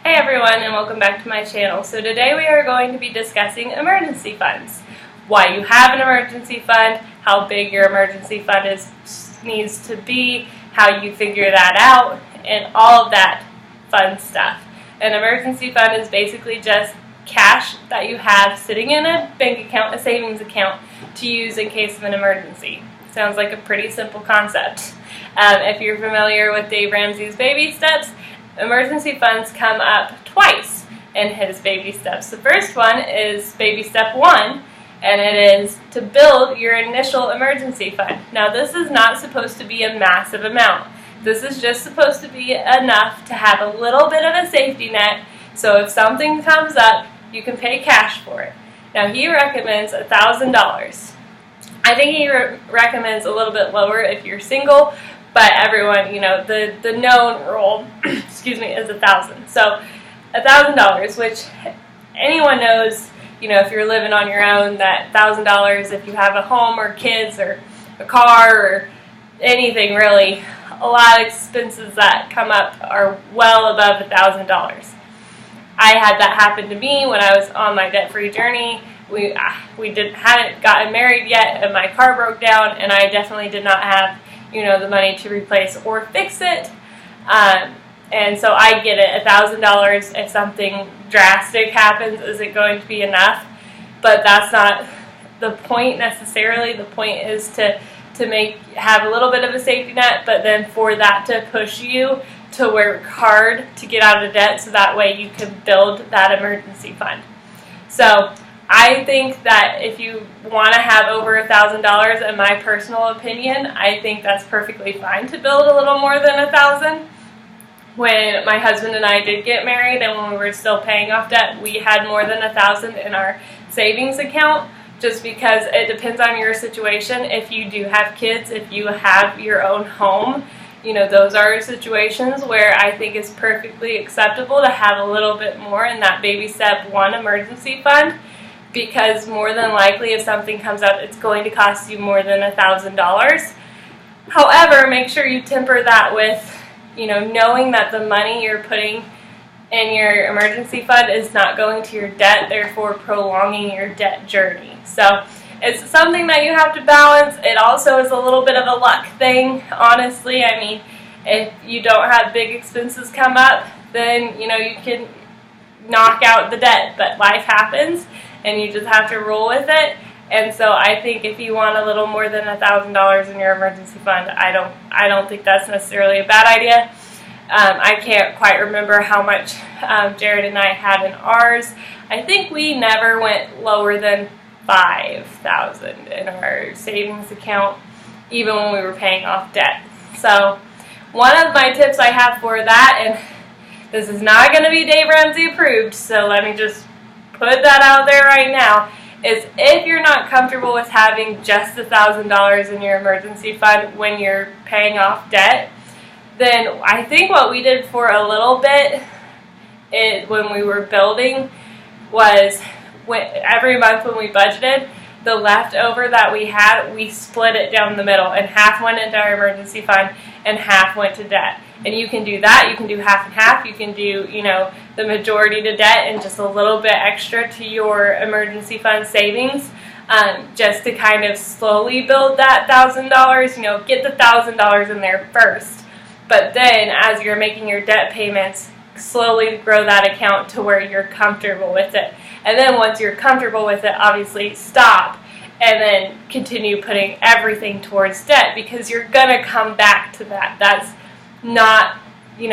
Hey everyone, and welcome back to my channel. So today we are going to be discussing emergency funds. Why you have an emergency fund, how big your emergency fund needs to be, how you figure that out, and all of that fun stuff. An emergency fund is basically just cash that you have sitting in a bank account, a savings account, to use in case of an emergency. Sounds like a pretty simple concept. If you're familiar with Dave Ramsey's baby steps, emergency funds come up twice in his baby steps. The first one is baby step 1, and it is to build your initial emergency fund. Now this is not supposed to be a massive amount. This is just supposed to be enough to have a little bit of a safety net, so if something comes up, you can pay cash for it. Now he recommends $1,000. I think he recommends a little bit lower if you're single, but everyone, the known rule, excuse me, is $1,000. So $1,000, which anyone knows, if you're living on your own, that $1,000, if you have a home or kids or a car or anything really, a lot of expenses that come up are well above $1,000. I had that happen to me when I was on my debt-free journey. We hadn't gotten married yet, and my car broke down, and I definitely did not have the money to replace or fix it. And so I get it, $1,000 if something drastic happens isn't going to be enough, but that's not the point necessarily. The point is to have a little bit of a safety net, but then for that to push you to work hard to get out of debt, so that way you can build that emergency fund. So I think that if you want to have over $1,000, in my personal opinion, I think that's perfectly fine to build a little more than $1,000. When my husband and I did get married and when we were still paying off debt, we had more than $1,000 in our savings account, just because it depends on your situation. If you do have kids, if you have your own home, those are situations where I think it's perfectly acceptable to have a little bit more in that baby step 1 emergency fund, because more than likely if something comes up, it's going to cost you more than $1,000. However, make sure you temper that with knowing that the money you're putting in your emergency fund is not going to your debt, therefore prolonging your debt journey. So it's something that you have to balance. It also is a little bit of a luck thing, honestly. I mean, if you don't have big expenses come up, then you can knock out the debt, but life happens and you just have to roll with it. And so I think if you want a little more than $1,000 in your emergency fund, I don't think that's necessarily a bad idea. I can't quite remember how much Jared and I had in ours. I think we never went lower than $5,000 in our savings account, even when we were paying off debt. So one of my tips I have for that, and this is not going to be Dave Ramsey approved, so let me just put that out there right now, is if you're not comfortable with having just $1,000 in your emergency fund when you're paying off debt, then I think what we did for a little bit when we were building was every month when we budgeted, the leftover that we had, we split it down the middle, and half went into our emergency fund and half went to debt. And you can do that. You can do half and half. You can do, the majority to debt and just a little bit extra to your emergency fund savings, just to kind of slowly build that $1,000. Get the $1,000 in there first, but then as you're making your debt payments, slowly grow that account to where you're comfortable with it. And then once you're comfortable with it, obviously stop and then continue putting everything towards debt, because you're going to come back to that. That's not, the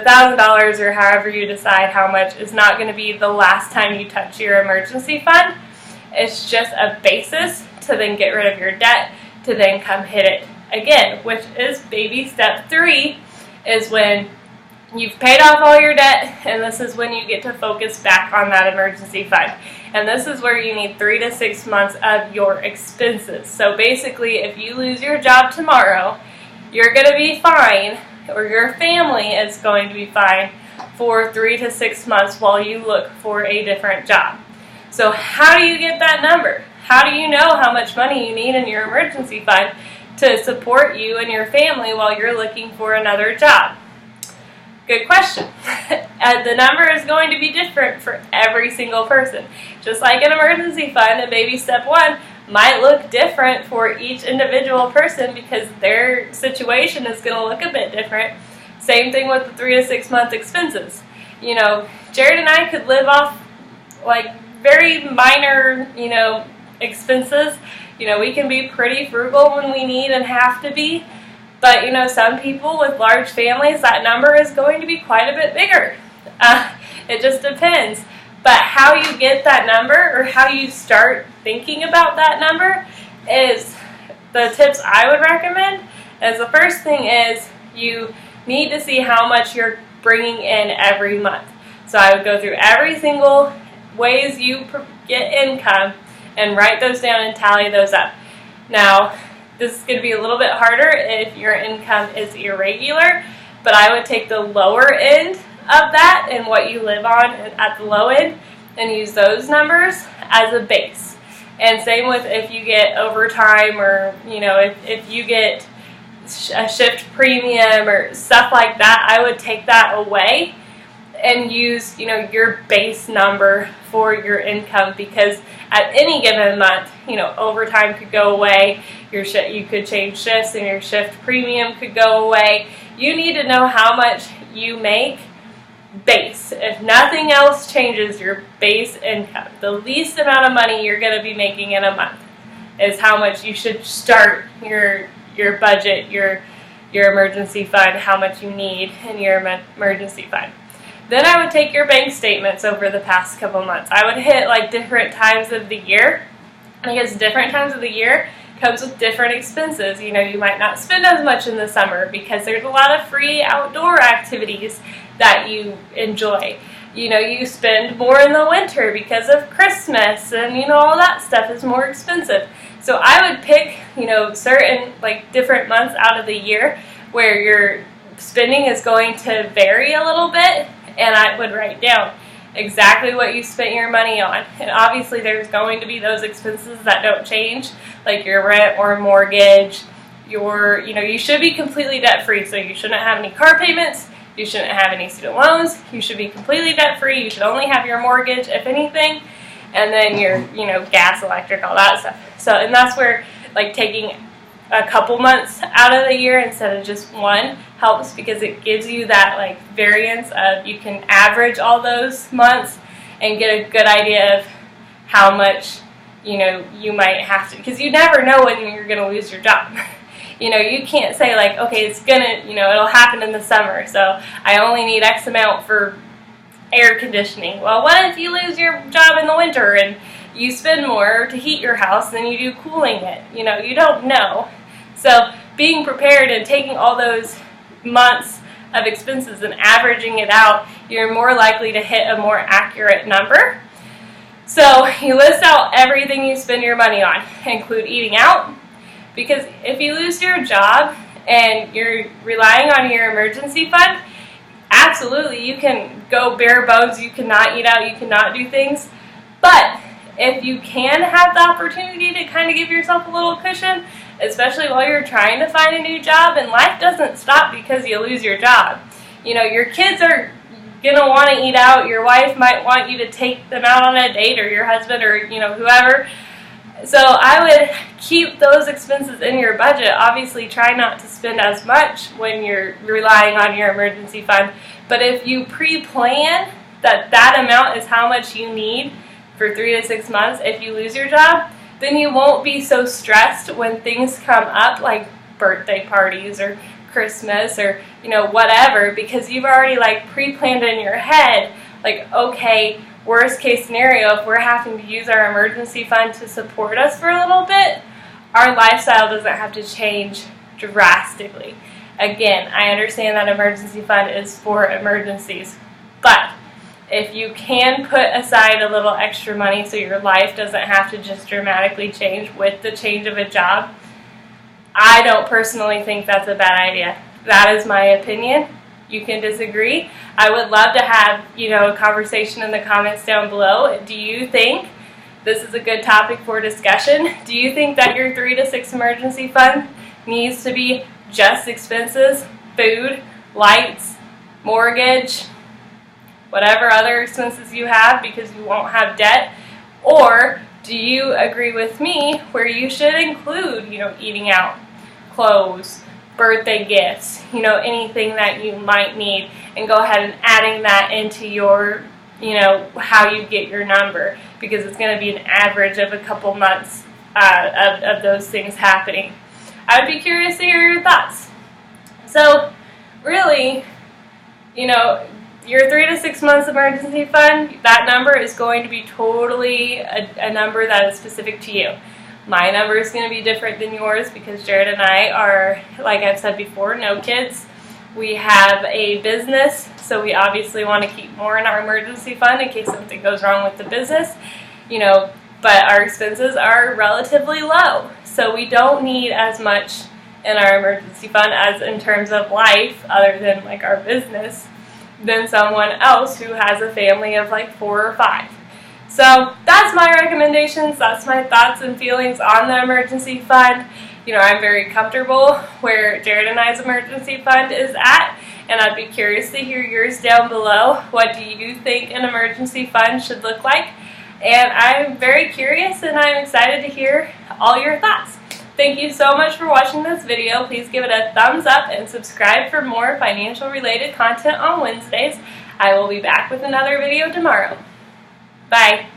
$1,000 or however you decide how much is not going to be the last time you touch your emergency fund. It's just a basis to then get rid of your debt, to then come hit it again, which is baby step 3, is when you've paid off all your debt, and this is when you get to focus back on that emergency fund. And this is where you need 3 to 6 months of your expenses. So basically, if you lose your job tomorrow, you're going to be fine, or your family is going to be fine for 3 to 6 months while you look for a different job. So how do you get that number? How do you know how much money you need in your emergency fund to support you and your family while you're looking for another job? Good question. The number is going to be different for every single person. Just like an emergency fund, a baby step one might look different for each individual person because their situation is going to look a bit different. Same thing with the 3 to 6 month expenses. You know, Jared and I could live off like very minor, expenses. We can be pretty frugal when we need and have to be. But, some people with large families, that number is going to be quite a bit bigger. It just depends. But how you get that number or how you start thinking about that number is the tips I would recommend. As the first thing is you need to see how much you're bringing in every month. So I would go through every single ways you get income and write those down and tally those up. Now, this is going to be a little bit harder if your income is irregular, but I would take the lower end of that and what you live on at the low end and use those numbers as a base. And same with if you get overtime or, if you get a shift premium or stuff like that, I would take that away and use, your base number for your income, because at any given month, overtime could go away, you could change shifts and your shift premium could go away. You need to know how much you make base. If nothing else changes, your base income, the least amount of money you're going to be making in a month is how much you should start your budget, your emergency fund, how much you need in your emergency fund. Then I would take your bank statements over the past couple months. I would hit like different times of the year, because different times of the year comes with different expenses. You might not spend as much in the summer because there's a lot of free outdoor activities that you enjoy. You spend more in the winter because of Christmas and, all that stuff is more expensive. So I would pick, certain like different months out of the year where your spending is going to vary a little bit, and I would write down exactly what you spent your money on. And obviously there's going to be those expenses that don't change, like your rent or mortgage. You should be completely debt-free, so you shouldn't have any car payments, you shouldn't have any student loans, you should be completely debt-free, you should only have your mortgage, if anything, and then your, gas, electric, all that stuff. So, and that's where, like, taking a couple months out of the year instead of just one helps, because it gives you that like variance of, you can average all those months and get a good idea of how much you might have to, because you never know when you're going to lose your job. You can't say like, okay, it's gonna, it'll happen in the summer, so I only need X amount for air conditioning. Well, what if you lose your job in the winter and you spend more to heat your house than you do cooling it? You don't know. So being prepared and taking all those months of expenses and averaging it out, you're more likely to hit a more accurate number. So you list out everything you spend your money on, include eating out, because if you lose your job and you're relying on your emergency fund, absolutely you can go bare bones, you cannot eat out, you cannot do things, but if you can have the opportunity to kind of give yourself a little cushion, especially while you're trying to find a new job, and life doesn't stop because you lose your job. Your kids are going to want to eat out, your wife might want you to take them out on a date, or your husband, or whoever. So I would keep those expenses in your budget. Obviously try not to spend as much when you're relying on your emergency fund, but if you pre-plan that amount is how much you need for 3 to 6 months if you lose your job, then you won't be so stressed when things come up like birthday parties or Christmas or whatever, because you've already like pre-planned in your head, like, okay, worst case scenario, if we're having to use our emergency fund to support us for a little bit, our lifestyle doesn't have to change drastically. Again, I understand that emergency fund is for emergencies, but if you can put aside a little extra money so your life doesn't have to just dramatically change with the change of a job, I don't personally think that's a bad idea. That is my opinion. You can disagree. I would love to have, a conversation in the comments down below. Do you think this is a good topic for discussion? Do you think that your 3 to 6 emergency fund needs to be just expenses, food, lights, mortgage, whatever other expenses you have because you won't have debt? Or do you agree with me where you should include, eating out, clothes, birthday gifts, anything that you might need, and go ahead and adding that into your, how you get your number, because it's going to be an average of a couple months of those things happening. I would be curious to hear your thoughts. So really, your 3 to 6 months emergency fund, that number is going to be totally a number that is specific to you. My number is going to be different than yours because Jared and I are, like I've said before, no kids. We have a business, so we obviously want to keep more in our emergency fund in case something goes wrong with the business, but our expenses are relatively low. So we don't need as much in our emergency fund as in terms of life, other than like our business, than someone else who has a family of like 4 or 5. So that's my recommendations. That's my thoughts and feelings on the emergency fund. I'm very comfortable where Jared and I's emergency fund is at, and I'd be curious to hear yours down below. What do you think an emergency fund should look like? And I'm very curious, and I'm excited to hear all your thoughts. Thank you so much for watching this video. Please give it a thumbs up and subscribe for more financial related content on Wednesdays. I will be back with another video tomorrow. Bye.